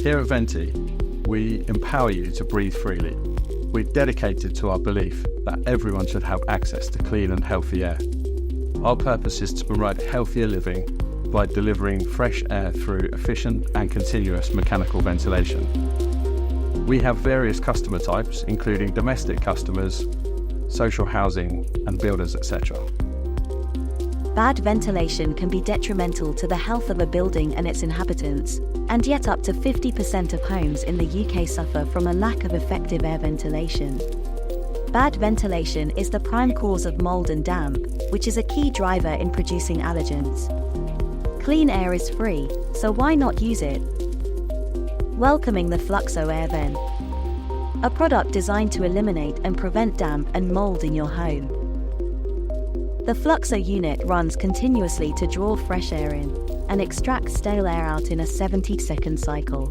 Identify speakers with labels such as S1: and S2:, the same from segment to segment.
S1: Here at Venti, we empower you to breathe freely. We're dedicated to our belief that everyone should have access to clean and healthy air. Our purpose is to promote healthier living by delivering fresh air through efficient and continuous mechanical ventilation. We have various customer types, including domestic customers, social housing, and builders, etc.
S2: Bad ventilation can be detrimental to the health of a building and its inhabitants, and yet up to 50% of homes in the UK suffer from a lack of effective air ventilation. Bad ventilation is the prime cause of mould and damp, which is a key driver in producing allergens. Clean air is free, so why not use it? Welcoming the FLUXO Air Vent, a product designed to eliminate and prevent damp and mould in your home. The FLUXO unit runs continuously to draw fresh air in and extract stale air out in a 70-second cycle.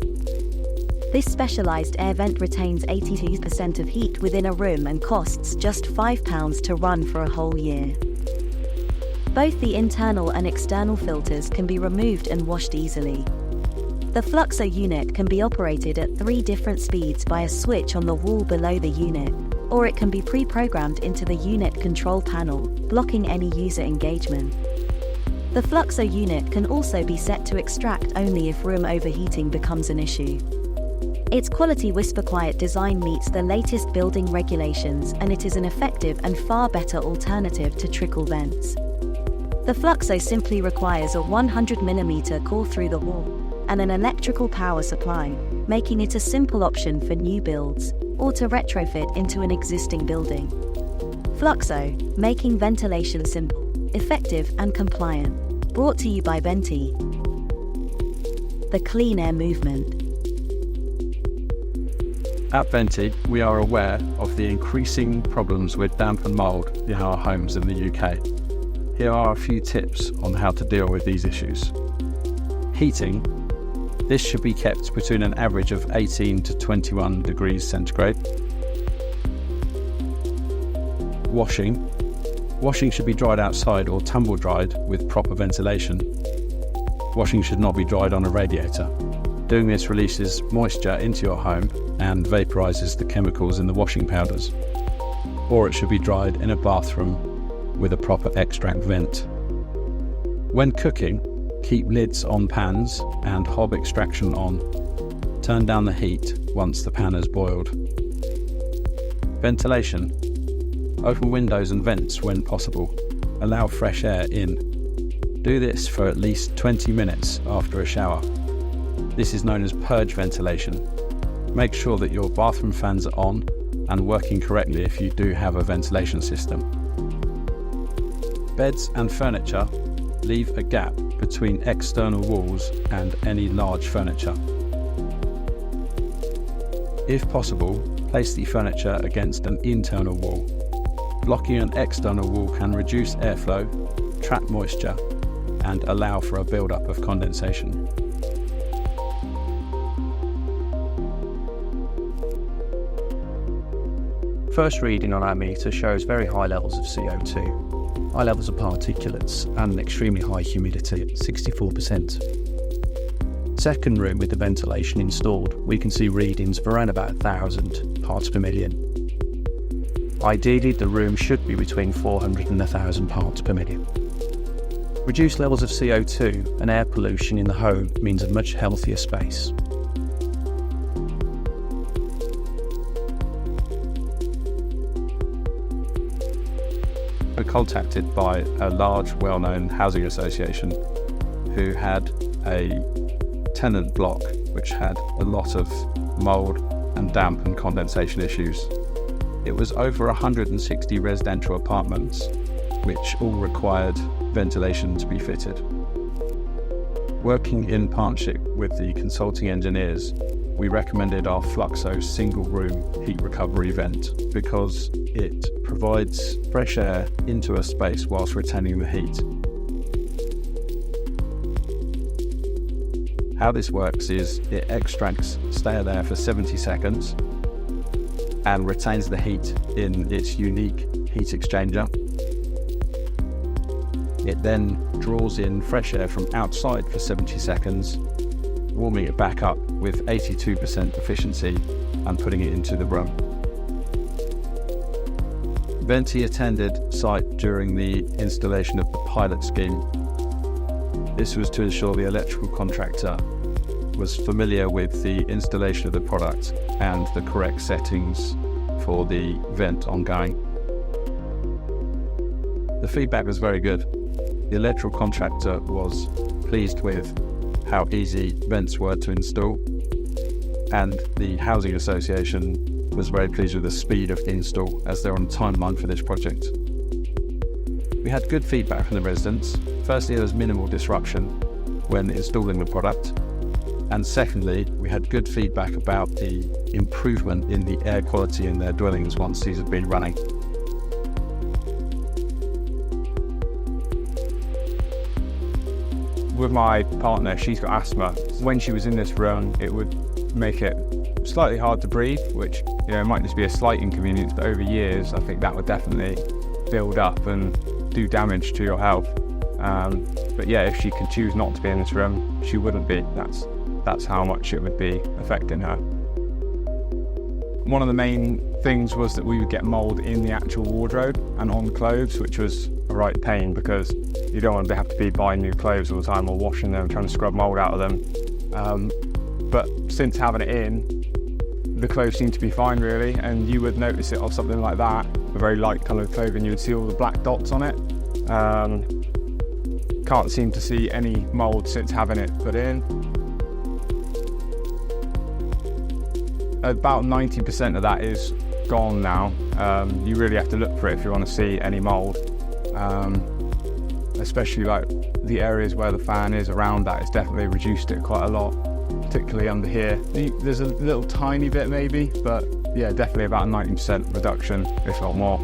S2: This specialized air vent retains 82% of heat within a room and costs just £5 to run for a whole year. Both the internal and external filters can be removed and washed easily. The FLUXO unit can be operated at 3 different speeds by a switch on the wall below the unit, or it can be pre-programmed into the unit control panel, blocking any user engagement. The FLUXO unit can also be set to extract only if room overheating becomes an issue. Its quality whisper-quiet design meets the latest building regulations, and it is an effective and far better alternative to trickle vents. The FLUXO simply requires a 100mm core through the wall and an electrical power supply, making it a simple option for new builds or to retrofit into an existing building. FLUXO, making ventilation simple, effective and compliant. Brought to you by Venti. The clean air movement.
S1: At Venti, we are aware of the increasing problems with damp and mould in our homes in the UK. Here are a few tips on how to deal with these issues. Heating. This should be kept between an average of 18 to 21 degrees centigrade. Washing. Washing should be dried outside or tumble dried with proper ventilation. Washing should not be dried on a radiator. Doing this releases moisture into your home and vaporizes the chemicals in the washing powders. Or it should be dried in a bathroom with a proper extract vent. When cooking, keep lids on pans and hob extraction on. Turn down the heat once the pan has boiled. Ventilation. Open windows and vents when possible. Allow fresh air in. Do this for at least 20 minutes after a shower. This is known as purge ventilation. Make sure that your bathroom fans are on and working correctly if you do have a ventilation system. Beds and furniture. Leave a gap between external walls and any large furniture. If possible, place the furniture against an internal wall. Blocking an external wall can reduce airflow, trap moisture, and allow for a build-up of condensation.
S3: First reading on our meter shows very high levels of CO2, high levels of particulates, and an extremely high humidity at 64%. Second room with the ventilation installed, we can see readings of around about 1,000 parts per million. Ideally, the room should be between 400 and 1,000 parts per million. Reduced levels of CO2 and air pollution in the home means a much healthier space.
S1: We're contacted by a large, well-known housing association who had a tenant block which had a lot of mould and damp and condensation issues. It was over 160 residential apartments which all required ventilation to be fitted. Working in partnership with the consulting engineers, we recommended our FLUXO single room heat recovery vent because it provides fresh air into a space whilst retaining the heat. How this works is it extracts stale air for 70 seconds and retains the heat in its unique heat exchanger. It then draws in fresh air from outside for 70 seconds, warming it back up with 82% efficiency and putting it into the room. Venti attended site during the installation of the pilot scheme. This was to ensure the electrical contractor was familiar with the installation of the product and the correct settings for the vent ongoing. The feedback was very good. The electrical contractor was pleased with how easy vents were to install, and the housing association was very pleased with the speed of install as they're on a timeline for this project. We had good feedback from the residents. Firstly, there was minimal disruption when installing the product, and secondly, we had good feedback about the improvement in the air quality in their dwellings once these had been running.
S4: With my partner, she's got asthma. When she was in this room, it would make it slightly hard to breathe, which might just be a slight inconvenience, but over years I think that would definitely build up and do damage to your health. But yeah, if she could choose not to be in this room, she wouldn't be. That's how much it would be affecting her. One of the main things was that we would get mould in the actual wardrobe and on clothes, which was a right pain because you don't want to have to be buying new clothes all the time or washing them, trying to scrub mould out of them. But since having it in, the clothes seem to be fine really, and you would notice it off something like that, a very light coloured clothing, you would see all the black dots on it. Can't seem to see any mould since having it put in. About 90% of that is gone now. You really have to look for it if you want to see any mould, especially like the areas where the fan is around that. It's definitely reduced it quite a lot, particularly under here. There's a little tiny bit maybe, but yeah, definitely about a 90% reduction, if not more.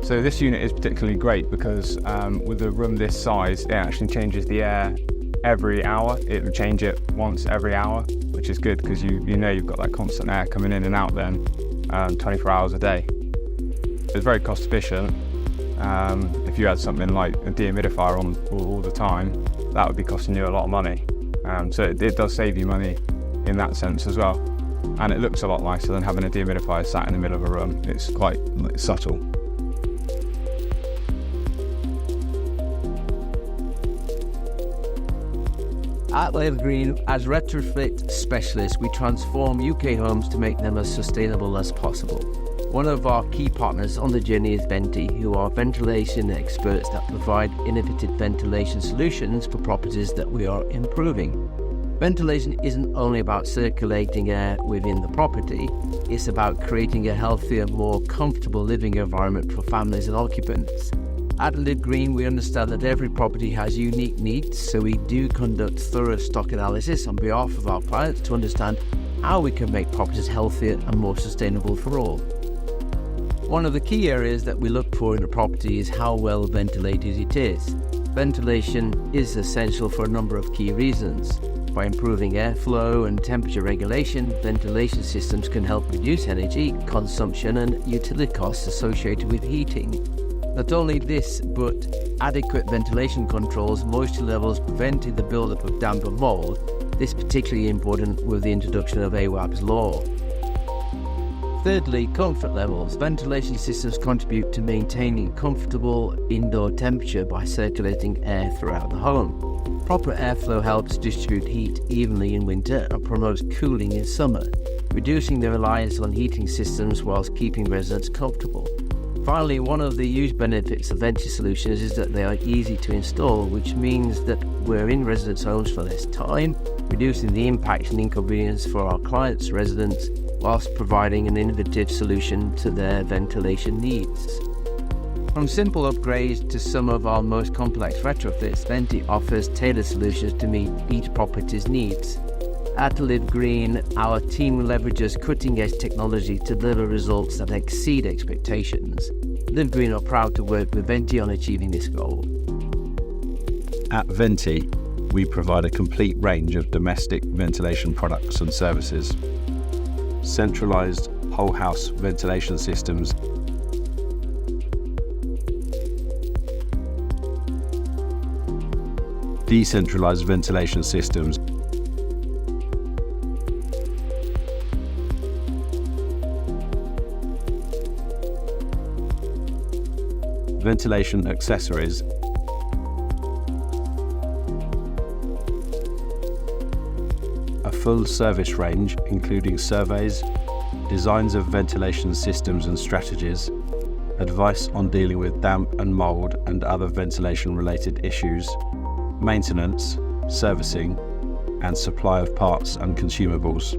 S4: So this unit is particularly great because with a room this size, it actually changes the air every hour. It will change it once every hour, which is good because you know you've got that constant air coming in and out then 24 hours a day. It's very cost efficient. If you had something like a dehumidifier on all the time, that would be costing you a lot of money. So it does save you money in that sense as well. And it looks a lot nicer than having a dehumidifier sat in the middle of a room. It's quite subtle.
S5: At Live Green, as retrofit specialists, we transform UK homes to make them as sustainable as possible. One of our key partners on the journey is Venti, who are ventilation experts that provide innovative ventilation solutions for properties that we are improving. Ventilation isn't only about circulating air within the property, it's about creating a healthier, more comfortable living environment for families and occupants. At Live Green, we understand that every property has unique needs, so we do conduct thorough stock analysis on behalf of our clients to understand how we can make properties healthier and more sustainable for all. One of the key areas that we look for in a property is how well ventilated it is. Ventilation is essential for a number of key reasons. By improving airflow and temperature regulation, ventilation systems can help reduce energy consumption and utility costs associated with heating. Not only this, but adequate ventilation controls moisture levels, preventing the buildup of damp and mould. This is particularly important with the introduction of AWAB's law. Thirdly, comfort levels. Ventilation systems contribute to maintaining comfortable indoor temperature by circulating air throughout the home. Proper airflow helps distribute heat evenly in winter and promotes cooling in summer, reducing the reliance on heating systems whilst keeping residents comfortable. Finally, one of the huge benefits of Venti solutions is that they are easy to install, which means that we're in residents' homes for less time, reducing the impact and inconvenience for our clients' residents, whilst providing an innovative solution to their ventilation needs. From simple upgrades to some of our most complex retrofits, Venti offers tailored solutions to meet each property's needs. At Live Green, our team leverages cutting-edge technology to deliver results that exceed expectations. Live Green are proud to work with Venti on achieving this goal.
S1: At Venti, we provide a complete range of domestic ventilation products and services. Centralized whole house ventilation systems decentralized ventilation systems, ventilation accessories, a full service range including surveys, designs of ventilation systems and strategies, advice on dealing with damp and mould and other ventilation related issues, maintenance, servicing, and supply of parts and consumables.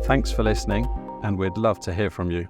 S1: Thanks for listening, and we'd love to hear from you.